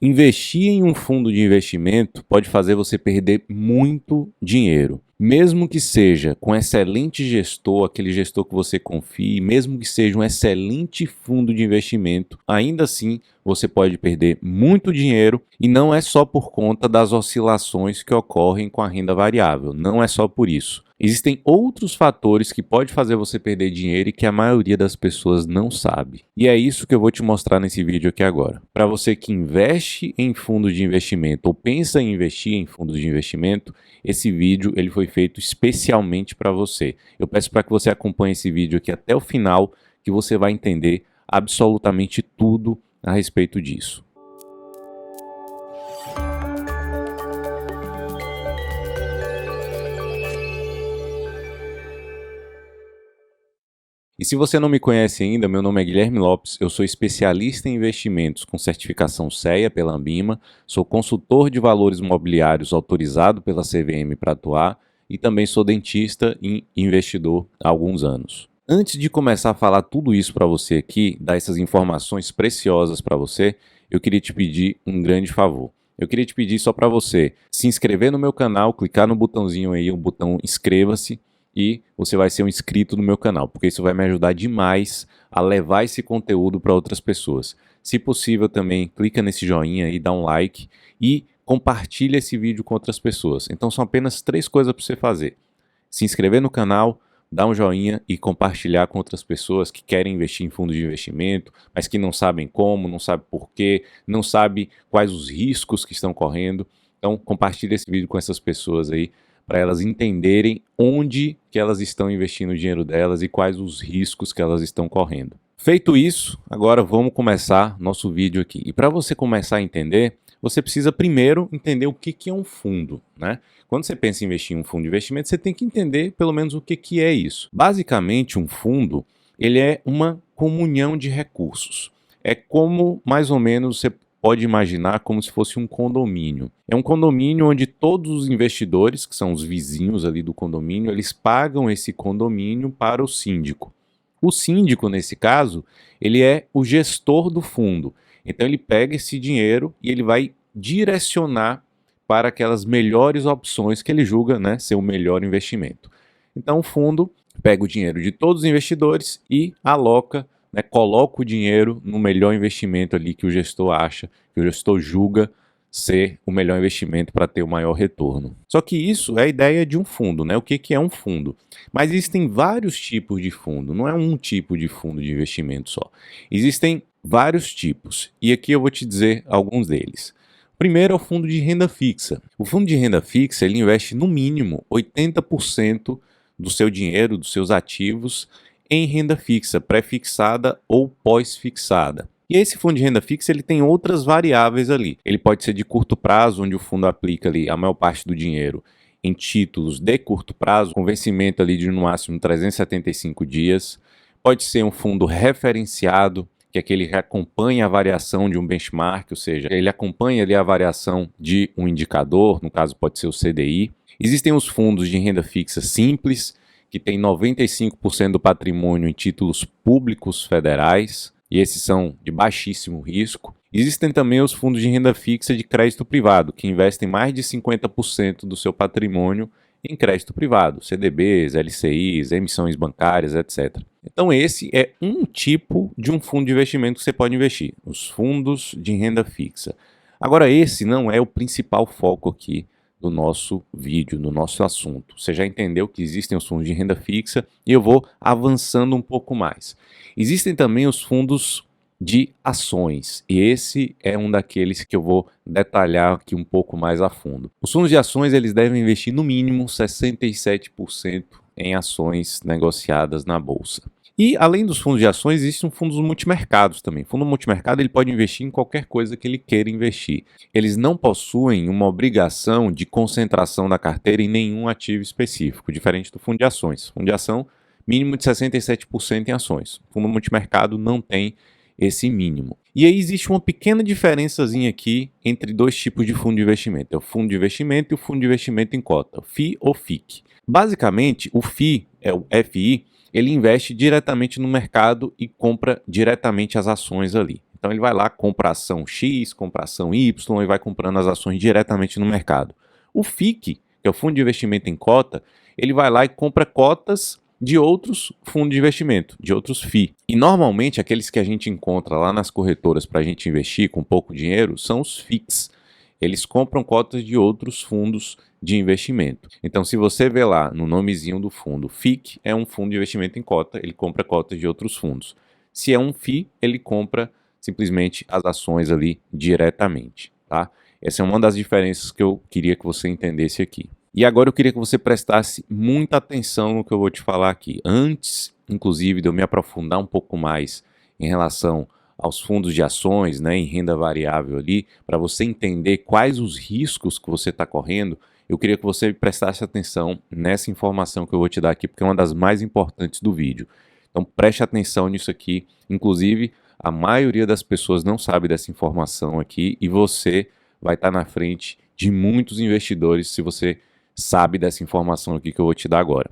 Investir em um fundo de investimento pode fazer você perder muito dinheiro. Mesmo que seja com excelente gestor, aquele gestor que você confie, mesmo que seja um excelente fundo de investimento, ainda assim você pode perder muito dinheiro e não é só por conta das oscilações que ocorrem com a renda variável, não é só por isso. Existem outros fatores que podem fazer você perder dinheiro e que a maioria das pessoas não sabe. E é isso que eu vou te mostrar nesse vídeo aqui agora. Para você que investe em fundos de investimento ou pensa em investir em fundos de investimento, esse vídeo ele foi feito especialmente para você. Eu peço para que você acompanhe esse vídeo aqui até o final, que você vai entender absolutamente tudo a respeito disso. E se você não me conhece ainda, meu nome é Guilherme Lopes, eu sou especialista em investimentos com certificação CEA pela Ambima, sou consultor de valores imobiliários autorizado pela CVM para atuar e também sou dentista e investidor há alguns anos. Antes de começar a falar tudo isso para você aqui, dar essas informações preciosas para você, eu queria te pedir um grande favor. Eu queria te pedir só para você se inscrever no meu canal, clicar no botãozinho aí, o botão inscreva-se, e você vai ser um inscrito no meu canal, porque isso vai me ajudar demais a levar esse conteúdo para outras pessoas. Se possível também, clica nesse joinha e dá um like e compartilha esse vídeo com outras pessoas. Então são apenas 3 coisas para você fazer: se inscrever no canal, dar um joinha e compartilhar com outras pessoas que querem investir em fundos de investimento, mas que não sabem como, não sabem porquê, não sabem quais os riscos que estão correndo. Então compartilha esse vídeo com essas pessoas aí, para elas entenderem onde que elas estão investindo o dinheiro delas e quais os riscos que elas estão correndo. Feito isso, agora vamos começar nosso vídeo aqui. E para você começar a entender, você precisa primeiro entender o que é um fundo, né? Quando você pensa em investir em um fundo de investimento, você tem que entender pelo menos o que é isso. Basicamente, um fundo, ele é uma comunhão de recursos. É como, mais ou menos, você pode imaginar como se fosse um condomínio. É um condomínio onde todos os investidores, que são os vizinhos ali do condomínio, eles pagam esse condomínio para o síndico. O síndico, nesse caso, ele é o gestor do fundo. Então ele pega esse dinheiro e ele vai direcionar para aquelas melhores opções que ele julga, né, ser o melhor investimento. Então o fundo pega o dinheiro de todos os investidores e aloca, né, coloca o dinheiro no melhor investimento ali que o gestor acha, que o gestor julga ser o melhor investimento para ter o maior retorno. Só que isso é a ideia de um fundo, né? O que é um fundo? Mas existem vários tipos de fundo, não é um tipo de fundo de investimento só. Existem vários tipos, e aqui eu vou te dizer alguns deles. Primeiro é o fundo de renda fixa. O fundo de renda fixa, ele investe no mínimo 80% do seu dinheiro, dos seus ativos, em renda fixa, pré-fixada ou pós-fixada. E esse fundo de renda fixa ele tem outras variáveis ali. Ele pode ser de curto prazo, onde o fundo aplica ali a maior parte do dinheiro em títulos de curto prazo, com vencimento ali de no máximo 375 dias. Pode ser um fundo referenciado, que é aquele que acompanha a variação de um benchmark, ou seja, ele acompanha ali a variação de um indicador, no caso pode ser o CDI. Existem os fundos de renda fixa simples, que tem 95% do patrimônio em títulos públicos federais, e esses são de baixíssimo risco. Existem também os fundos de renda fixa de crédito privado, que investem mais de 50% do seu patrimônio em crédito privado, CDBs, LCIs, emissões bancárias, etc. Então esse é um tipo de um fundo de investimento que você pode investir, os fundos de renda fixa. Agora esse não é o principal foco aqui do nosso vídeo, do nosso assunto. Você já entendeu que existem os fundos de renda fixa e eu vou avançando um pouco mais. Existem também os fundos de ações, e esse é um daqueles que eu vou detalhar aqui um pouco mais a fundo. Os fundos de ações eles devem investir no mínimo 67% em ações negociadas na bolsa. E além dos fundos de ações, existem fundos multimercados também. Fundo multimercado ele pode investir em qualquer coisa que ele queira investir. Eles não possuem uma obrigação de concentração da carteira em nenhum ativo específico, diferente do fundo de ações. Fundo de ação, mínimo de 67% em ações. Fundo multimercado não tem esse mínimo. E aí existe uma pequena diferençazinha aqui entre dois tipos de fundo de investimento. É o fundo de investimento e o fundo de investimento em cota, FI ou FIC. Basicamente, o FI, o FI, ele investe diretamente no mercado e compra diretamente as ações ali. Então ele vai lá, compra ação X, compra ação Y e vai comprando as ações diretamente no mercado. O FIC, que é o Fundo de Investimento em Cota, ele vai lá e compra cotas de outros fundos de investimento, de outros FI. E normalmente aqueles que a gente encontra lá nas corretoras para a gente investir com pouco dinheiro são os FICs. Eles compram cotas de outros fundos de investimento. Então, se você vê lá no nomezinho do fundo, FIC é um fundo de investimento em cota, ele compra cotas de outros fundos. Se é um FI, ele compra simplesmente as ações ali diretamente, tá? Essa é uma das diferenças que eu queria que você entendesse aqui. E agora eu queria que você prestasse muita atenção no que eu vou te falar aqui. Antes, inclusive, de eu me aprofundar um pouco mais em relação aos fundos de ações, né, em renda variável ali, para você entender quais os riscos que você está correndo, eu queria que você prestasse atenção nessa informação que eu vou te dar aqui, porque é uma das mais importantes do vídeo. Então preste atenção nisso aqui. Inclusive, a maioria das pessoas não sabe dessa informação aqui e você vai estar na frente de muitos investidores se você sabe dessa informação aqui que eu vou te dar agora.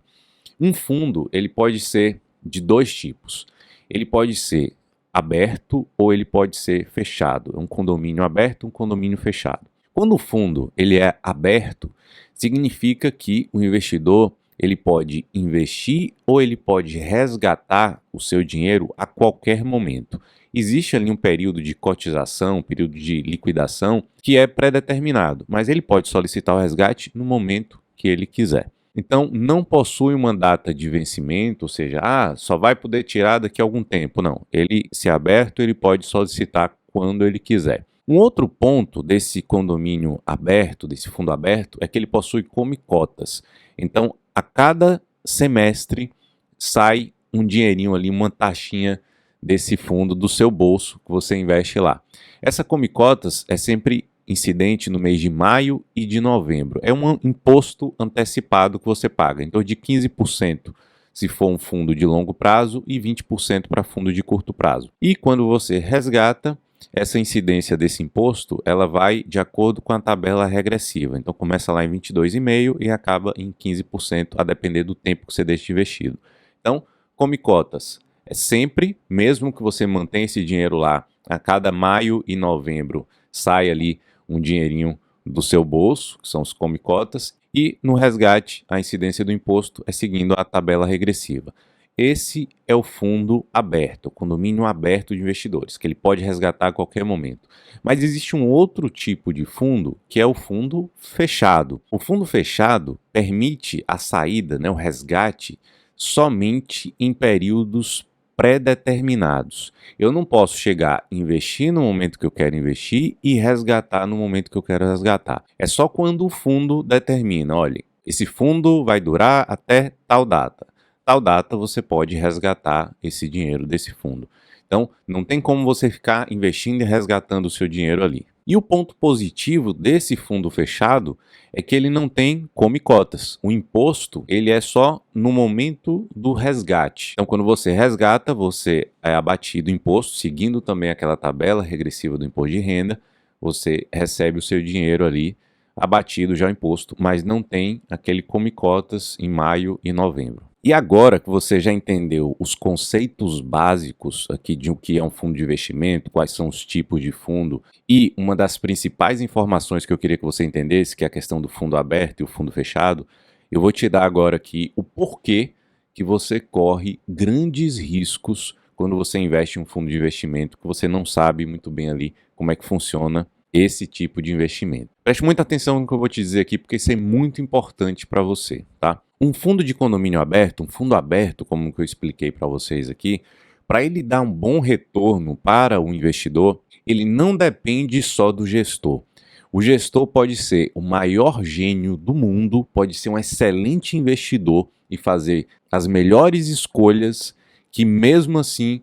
Um fundo, ele pode ser de dois tipos. Ele pode ser aberto ou ele pode ser fechado. É um condomínio aberto, um condomínio fechado. Quando o fundo ele é aberto, significa que o investidor ele pode investir ou ele pode resgatar o seu dinheiro a qualquer momento. Existe ali um período de cotização, um período de liquidação que é pré-determinado, mas ele pode solicitar o resgate no momento que ele quiser. Então, não possui uma data de vencimento, ou seja, só vai poder tirar daqui a algum tempo. Não, ele, se é aberto, ele pode solicitar quando ele quiser. Um outro ponto desse condomínio aberto, desse fundo aberto, é que ele possui come-cotas. Então, a cada semestre sai um dinheirinho ali, uma taxinha desse fundo do seu bolso que você investe lá. Essa come-cotas é sempre incidente no mês de maio e de novembro. É um imposto antecipado que você paga, então de 15% se for um fundo de longo prazo e 20% para fundo de curto prazo. E quando você resgata, essa incidência desse imposto, ela vai de acordo com a tabela regressiva. Então começa lá em 22,5% e acaba em 15%, a depender do tempo que você deixa investido. Então, come cotas. É sempre, mesmo que você mantenha esse dinheiro lá, a cada maio e novembro sai ali um dinheirinho do seu bolso, que são os come-cotas, e no resgate a incidência do imposto é seguindo a tabela regressiva. Esse é o fundo aberto, o condomínio aberto de investidores, que ele pode resgatar a qualquer momento. Mas existe um outro tipo de fundo, que é o fundo fechado. O fundo fechado permite a saída, né, o resgate, somente em períodos pré-determinados. Eu não posso chegar, investir no momento que eu quero investir e resgatar no momento que eu quero resgatar. É só quando o fundo determina, olha, esse fundo vai durar até tal data. Tal data você pode resgatar esse dinheiro desse fundo. Então, não tem como você ficar investindo e resgatando o seu dinheiro ali. E o ponto positivo desse fundo fechado é que ele não tem come-cotas. O imposto, ele é só no momento do resgate. Então, quando você resgata, você é abatido o imposto, seguindo também aquela tabela regressiva do imposto de renda, você recebe o seu dinheiro ali abatido já o imposto, mas não tem aquele come-cotas em maio e novembro. E agora que você já entendeu os conceitos básicos aqui de o que é um fundo de investimento, quais são os tipos de fundo e uma das principais informações que eu queria que você entendesse, que é a questão do fundo aberto e o fundo fechado, eu vou te dar agora aqui o porquê que você corre grandes riscos quando você investe em um fundo de investimento que você não sabe muito bem ali como é que funciona esse tipo de investimento. Preste muita atenção no que eu vou te dizer aqui, porque isso é muito importante para você, tá? Um fundo de condomínio aberto, um fundo aberto, como que eu expliquei para vocês aqui, para ele dar um bom retorno para o investidor, ele não depende só do gestor. O gestor pode ser o maior gênio do mundo, pode ser um excelente investidor e fazer as melhores escolhas que mesmo assim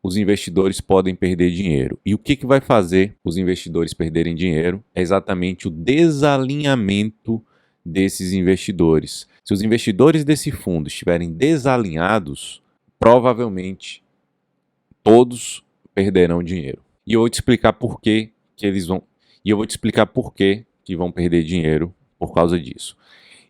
os investidores podem perder dinheiro. E o que vai fazer os investidores perderem dinheiro? É exatamente o desalinhamento desses investidores. Se os investidores desse fundo estiverem desalinhados, provavelmente todos perderão dinheiro. E eu vou te explicar por que eles vão. E eu vou te explicar por que vão perder dinheiro por causa disso.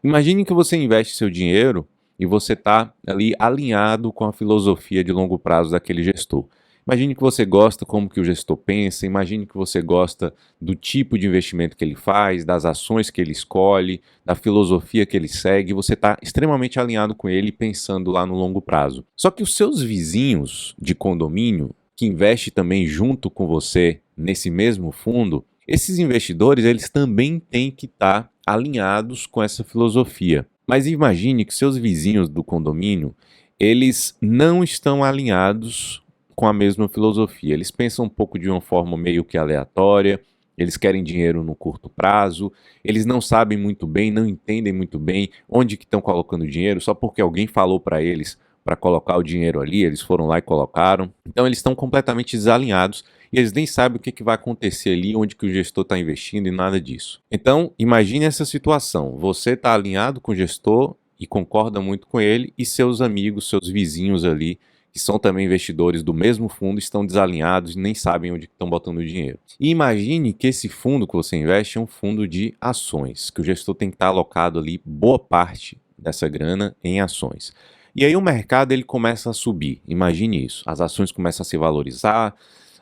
Imagine que você investe seu dinheiro e você está ali alinhado com a filosofia de longo prazo daquele gestor. Imagine que você gosta como que o gestor pensa, imagine que você gosta do tipo de investimento que ele faz, das ações que ele escolhe, da filosofia que ele segue, você está extremamente alinhado com ele pensando lá no longo prazo. Só que os seus vizinhos de condomínio, que investem também junto com você nesse mesmo fundo, esses investidores eles também têm que estar alinhados com essa filosofia. Mas imagine que seus vizinhos do condomínio, eles não estão alinhados com a mesma filosofia. Eles pensam um pouco de uma forma meio que aleatória, eles querem dinheiro no curto prazo, eles não sabem muito bem, não entendem muito bem onde que estão colocando o dinheiro, só porque alguém falou para eles para colocar o dinheiro ali, eles foram lá e colocaram. Então eles estão completamente desalinhados e eles nem sabem o que vai acontecer ali, onde que o gestor está investindo e nada disso. Então imagine essa situação, você está alinhado com o gestor e concorda muito com ele, e seus amigos, seus vizinhos ali, que são também investidores do mesmo fundo, estão desalinhados e nem sabem onde estão botando o dinheiro. E imagine que esse fundo que você investe é um fundo de ações, que o gestor tem que estar alocado ali boa parte dessa grana em ações. E aí o mercado ele começa a subir, imagine isso, as ações começam a se valorizar,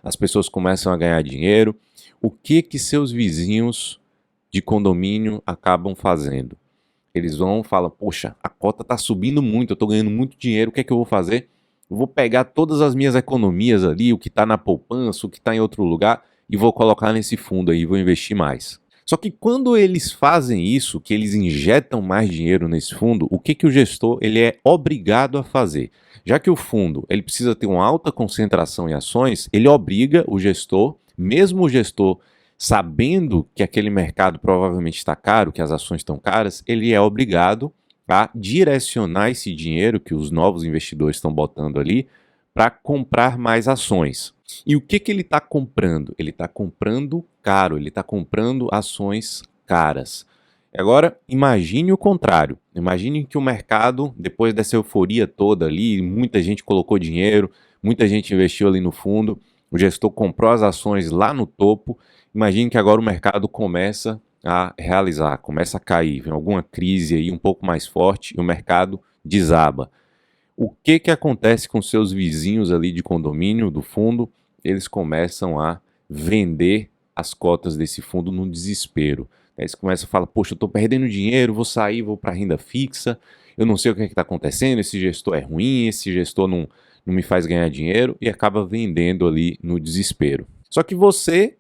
as pessoas começam a ganhar dinheiro. O que que seus vizinhos de condomínio acabam fazendo? Eles vão e falam, poxa, a cota está subindo muito, eu estou ganhando muito dinheiro, o que é que eu vou fazer? Eu vou pegar todas as minhas economias ali, o que está na poupança, o que está em outro lugar, e vou colocar nesse fundo aí, vou investir mais. Só que quando eles fazem isso, que eles injetam mais dinheiro nesse fundo, o que que o gestor ele é obrigado a fazer? Já que o fundo ele precisa ter uma alta concentração em ações, ele obriga o gestor, mesmo o gestor sabendo que aquele mercado provavelmente está caro, que as ações estão caras, ele é obrigado a direcionar esse dinheiro que os novos investidores estão botando ali para comprar mais ações. E o que que ele está comprando? Ele está comprando caro, ele está comprando ações caras. Agora, imagine o contrário. Imagine que o mercado, depois dessa euforia toda ali, muita gente colocou dinheiro, muita gente investiu ali no fundo, o gestor comprou as ações lá no topo. Imagine que agora o mercado começa a realizar, começa a cair, vem alguma crise aí um pouco mais forte e o mercado desaba. O que que acontece com seus vizinhos ali de condomínio, do fundo? Eles começam a vender as cotas desse fundo no desespero. Aí eles começam a falar, poxa, eu estou perdendo dinheiro, vou sair, vou para renda fixa, eu não sei o que está acontecendo, esse gestor é ruim, esse gestor não me faz ganhar dinheiro, e acaba vendendo ali no desespero. Só que você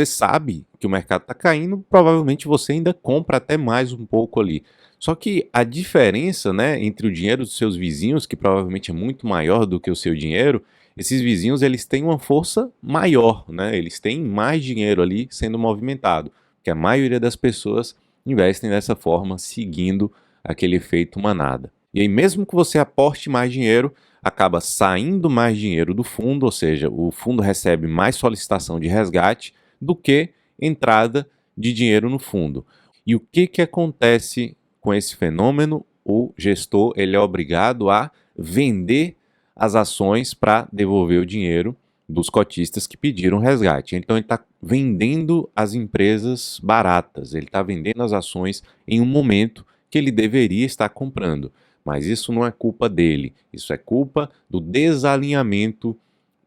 sabe que o mercado está caindo, provavelmente você ainda compra até mais um pouco ali. Só que a diferença, né, entre o dinheiro dos seus vizinhos, que provavelmente é muito maior do que o seu dinheiro, esses vizinhos eles têm uma força maior, né? Eles têm mais dinheiro ali sendo movimentado, porque a maioria das pessoas investem dessa forma, seguindo aquele efeito manada. E aí mesmo que você aporte mais dinheiro, acaba saindo mais dinheiro do fundo, ou seja, o fundo recebe mais solicitação de resgate do que entrada de dinheiro no fundo. E o que que acontece com esse fenômeno? O gestor ele é obrigado a vender as ações para devolver o dinheiro dos cotistas que pediram resgate. Então ele está vendendo as empresas baratas, ele está vendendo as ações em um momento que ele deveria estar comprando. Mas isso não é culpa dele, isso é culpa do desalinhamento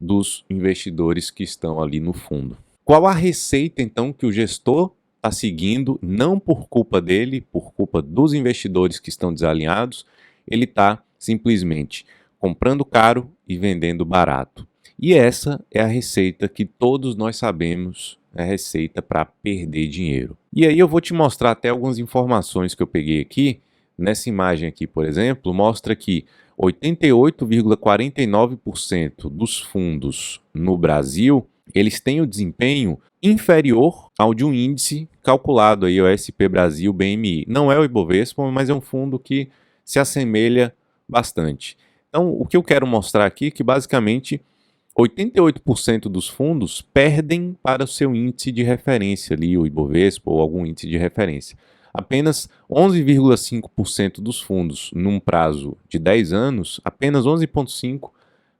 dos investidores que estão ali no fundo. Qual a receita, então, que o gestor está seguindo, não por culpa dele, por culpa dos investidores que estão desalinhados? Ele está simplesmente comprando caro e vendendo barato. E essa é a receita que todos nós sabemos, é a receita para perder dinheiro. E aí eu vou te mostrar até algumas informações que eu peguei aqui. Nessa imagem aqui, por exemplo, mostra que 88,49% dos fundos no Brasil eles têm o desempenho inferior ao de um índice calculado aí, o SP Brasil BMI. Não é o Ibovespa, mas é um fundo que se assemelha bastante. Então, o que eu quero mostrar aqui é que basicamente 88% dos fundos perdem para o seu índice de referência ali, o Ibovespa ou algum índice de referência. Apenas 11,5% dos fundos, num prazo de 10 anos, apenas 11,5%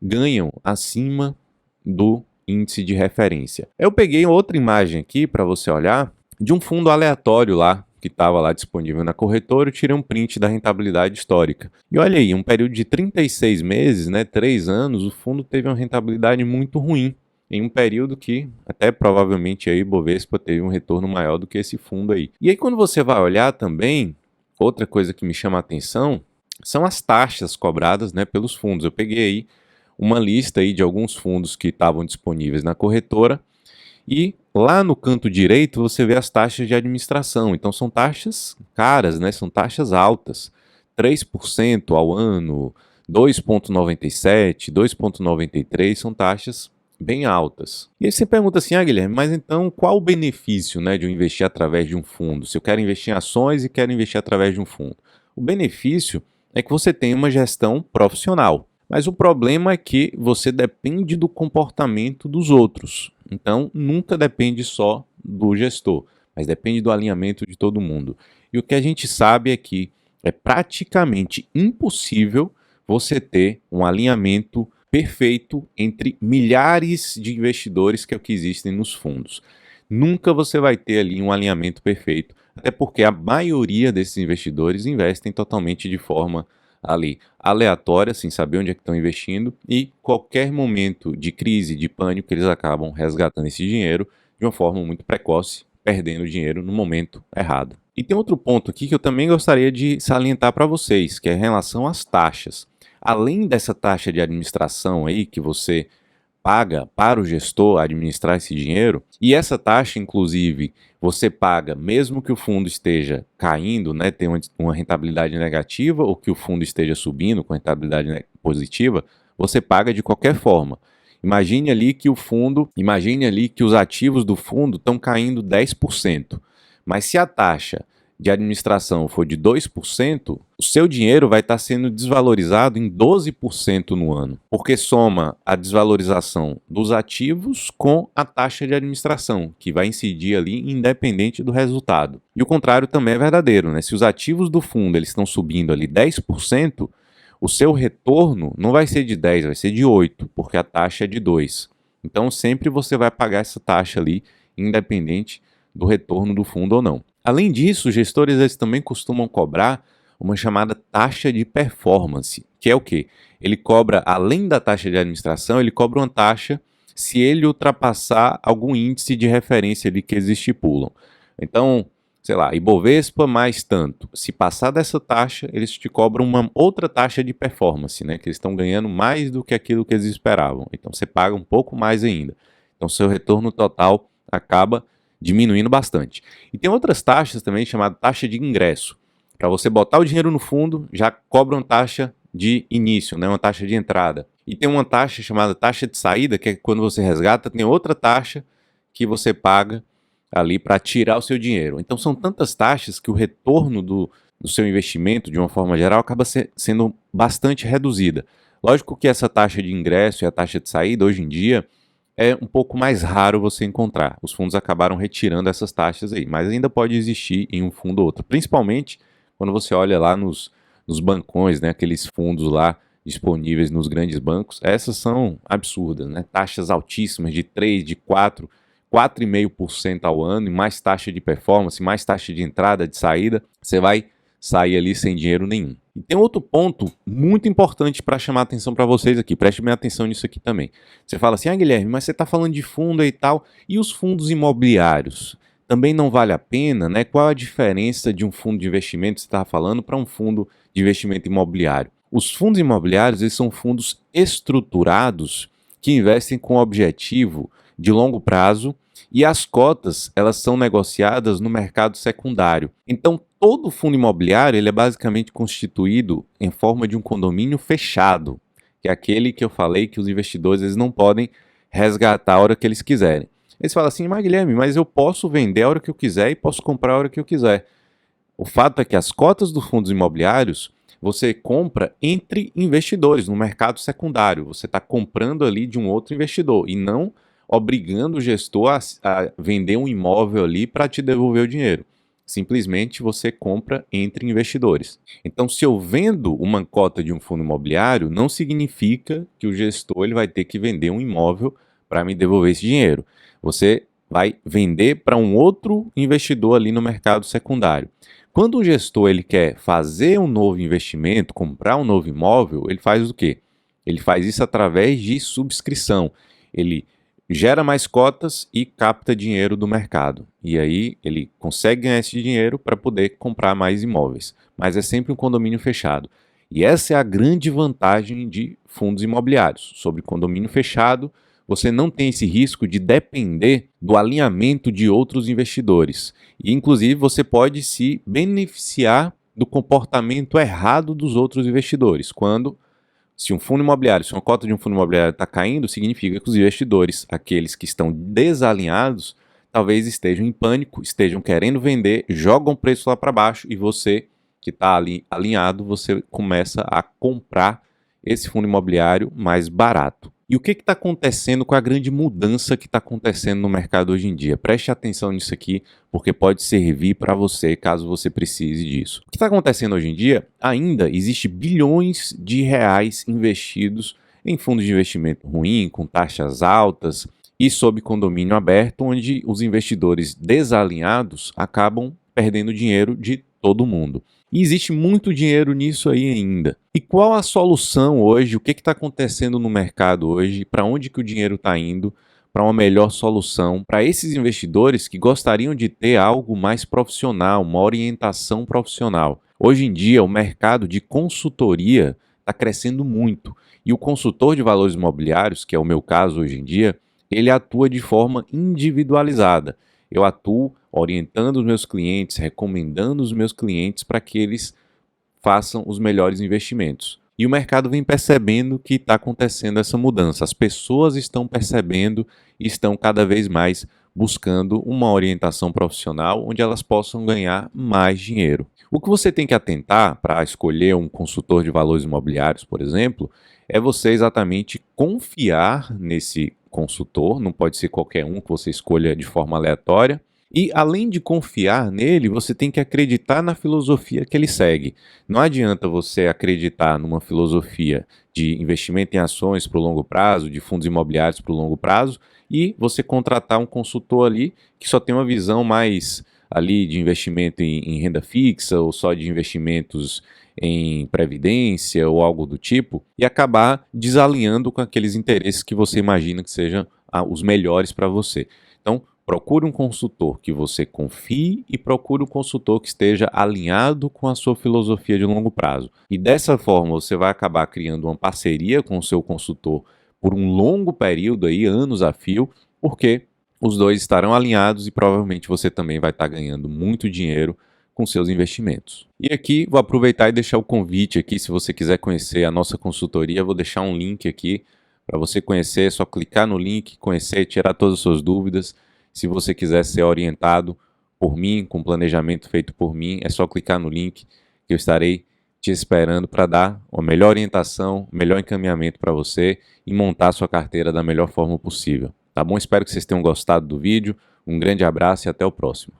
ganham acima do índice de referência. Eu peguei outra imagem aqui para você olhar de um fundo aleatório lá, que estava lá disponível na corretora, eu tirei um print da rentabilidade histórica. E olha aí, um período de 36 meses, né, 3 anos, o fundo teve uma rentabilidade muito ruim, em um período que até provavelmente aí Bovespa teve um retorno maior do que esse fundo aí. E aí quando você vai olhar também, outra coisa que me chama a atenção são as taxas cobradas, né, pelos fundos. Eu peguei aí uma lista aí de alguns fundos que estavam disponíveis na corretora e lá no canto direito você vê as taxas de administração. Então são taxas caras, né? São taxas altas. 3% ao ano, 2,97, 2,93 são taxas bem altas. E aí você pergunta assim, Guilherme, mas então qual o benefício, né, de eu investir através de um fundo? Se eu quero investir em ações e quero investir através de um fundo. O benefício é que você tem uma gestão profissional. Mas o problema é que você depende do comportamento dos outros. Então, nunca depende só do gestor, mas depende do alinhamento de todo mundo. E o que a gente sabe é que é praticamente impossível você ter um alinhamento perfeito entre milhares de investidores que é o que existem nos fundos. Nunca você vai ter ali um alinhamento perfeito, até porque a maioria desses investidores investem totalmente de forma ali aleatória, sem saber onde é que estão investindo, e qualquer momento de crise, de pânico, eles acabam resgatando esse dinheiro de uma forma muito precoce, perdendo dinheiro no momento errado. E tem outro ponto aqui que eu também gostaria de salientar para vocês, que é em relação às taxas. Além dessa taxa de administração aí que você paga para o gestor administrar esse dinheiro, e essa taxa, inclusive, você paga mesmo que o fundo esteja caindo, né, tenha uma rentabilidade negativa, ou que o fundo esteja subindo com rentabilidade positiva, você paga de qualquer forma. Imagine ali que os ativos do fundo estão caindo 10%, mas se a taxa de administração for de 2%, o seu dinheiro vai estar sendo desvalorizado em 12% no ano, porque soma a desvalorização dos ativos com a taxa de administração, que vai incidir ali independente do resultado. E o contrário também é verdadeiro, né? Se os ativos do fundo eles estão subindo ali 10%, o seu retorno não vai ser de 10, vai ser de 8, porque a taxa é de 2. Então sempre você vai pagar essa taxa ali, independente do retorno do fundo ou não. Além disso, os gestores eles também costumam cobrar uma chamada taxa de performance, que é o quê? Ele cobra, além da taxa de administração, ele cobra uma taxa se ele ultrapassar algum índice de referência ali que eles estipulam. Então, sei lá, Ibovespa mais tanto. Se passar dessa taxa, eles te cobram uma outra taxa de performance, né? Que eles estão ganhando mais do que aquilo que eles esperavam. Então você paga um pouco mais ainda. Então seu retorno total acaba diminuindo bastante. E tem outras taxas também, chamada taxa de ingresso. Para você botar o dinheiro no fundo, já cobra uma taxa de início, né? Uma taxa de entrada. E tem uma taxa chamada taxa de saída, que é quando você resgata, tem outra taxa que você paga ali para tirar o seu dinheiro. Então são tantas taxas que o retorno do seu investimento, de uma forma geral, acaba sendo bastante reduzida. Lógico que essa taxa de ingresso e a taxa de saída, hoje em dia, é um pouco mais raro você encontrar. Os fundos acabaram retirando essas taxas aí, mas ainda pode existir em um fundo ou outro. Principalmente quando você olha lá nos bancões, né, aqueles fundos lá disponíveis nos grandes bancos, essas são absurdas, né? Taxas altíssimas de 3, de 4, 4,5% ao ano, e mais taxa de performance, mais taxa de entrada, de saída, você vai sair ali sem dinheiro nenhum. E tem outro ponto muito importante para chamar a atenção para vocês aqui, preste bem atenção nisso aqui também. Você fala assim, Guilherme, mas você está falando de fundo e tal, e os fundos imobiliários? Também não vale a pena, né? Qual a diferença de um fundo de investimento, você estava falando, para um fundo de investimento imobiliário? Os fundos imobiliários, eles são fundos estruturados que investem com o objetivo de longo prazo, e as cotas, elas são negociadas no mercado secundário. Então, todo fundo imobiliário ele é basicamente constituído em forma de um condomínio fechado, que é aquele que eu falei que os investidores eles não podem resgatar a hora que eles quiserem. Eles falam assim, mas Guilherme, mas eu posso vender a hora que eu quiser e posso comprar a hora que eu quiser. O fato é que as cotas dos fundos imobiliários você compra entre investidores no mercado secundário. Você está comprando ali de um outro investidor e não obrigando o gestor a vender um imóvel ali para te devolver o dinheiro. Simplesmente você compra entre investidores. Então, se eu vendo uma cota de um fundo imobiliário, não significa que o gestor ele vai ter que vender um imóvel para me devolver esse dinheiro. Você vai vender para um outro investidor ali no mercado secundário. Quando o gestor ele quer fazer um novo investimento, comprar um novo imóvel, ele faz o quê? Ele faz isso através de subscrição. Ele gera mais cotas e capta dinheiro do mercado. E aí ele consegue ganhar esse dinheiro para poder comprar mais imóveis. Mas é sempre um condomínio fechado. E essa é a grande vantagem de fundos imobiliários. Sobre condomínio fechado, você não tem esse risco de depender do alinhamento de outros investidores. E, inclusive, você pode se beneficiar do comportamento errado dos outros investidores. Se um fundo imobiliário, se uma cota de um fundo imobiliário está caindo, significa que os investidores, aqueles que estão desalinhados, talvez estejam em pânico, estejam querendo vender, jogam o preço lá para baixo e você, que está ali alinhado, você começa a comprar esse fundo imobiliário mais barato. E o que está acontecendo com a grande mudança que está acontecendo no mercado hoje em dia? Preste atenção nisso aqui, porque pode servir para você caso você precise disso. O que está acontecendo hoje em dia? Ainda existe bilhões de reais investidos em fundos de investimento ruim, com taxas altas e sob condomínio aberto, onde os investidores desalinhados acabam perdendo dinheiro de todo mundo. E existe muito dinheiro nisso aí ainda. E qual a solução hoje? O que está acontecendo no mercado hoje? Para onde que o dinheiro está indo? Para uma melhor solução para esses investidores que gostariam de ter algo mais profissional, uma orientação profissional. Hoje em dia, o mercado de consultoria está crescendo muito. E o consultor de valores imobiliários, que é o meu caso hoje em dia, ele atua de forma individualizada. Eu atuo orientando os meus clientes, recomendando os meus clientes para que eles façam os melhores investimentos. E o mercado vem percebendo que está acontecendo essa mudança. As pessoas estão percebendo e estão cada vez mais buscando uma orientação profissional onde elas possam ganhar mais dinheiro. O que você tem que atentar para escolher um consultor de valores imobiliários, por exemplo, é você exatamente confiar nesse consultor, não pode ser qualquer um que você escolha de forma aleatória. E além de confiar nele, você tem que acreditar na filosofia que ele segue. Não adianta você acreditar numa filosofia de investimento em ações para o longo prazo, de fundos imobiliários para o longo prazo, e você contratar um consultor ali que só tem uma visão mais ali de investimento em renda fixa ou só de investimentos em previdência ou algo do tipo, e acabar desalinhando com aqueles interesses que você imagina que sejam os melhores para você. Então, procure um consultor que você confie e procure um consultor que esteja alinhado com a sua filosofia de longo prazo. E dessa forma você vai acabar criando uma parceria com o seu consultor por um longo período, aí, anos a fio, porque os dois estarão alinhados e provavelmente você também vai estar ganhando muito dinheiro com seus investimentos. E aqui vou aproveitar e deixar o convite aqui, se você quiser conhecer a nossa consultoria, vou deixar um link aqui para você conhecer, é só clicar no link, conhecer, tirar todas as suas dúvidas. Se você quiser ser orientado por mim, com planejamento feito por mim, é só clicar no link que eu estarei te esperando para dar a melhor orientação, o melhor encaminhamento para você e montar a sua carteira da melhor forma possível. Tá bom? Espero que vocês tenham gostado do vídeo. Um grande abraço e até o próximo.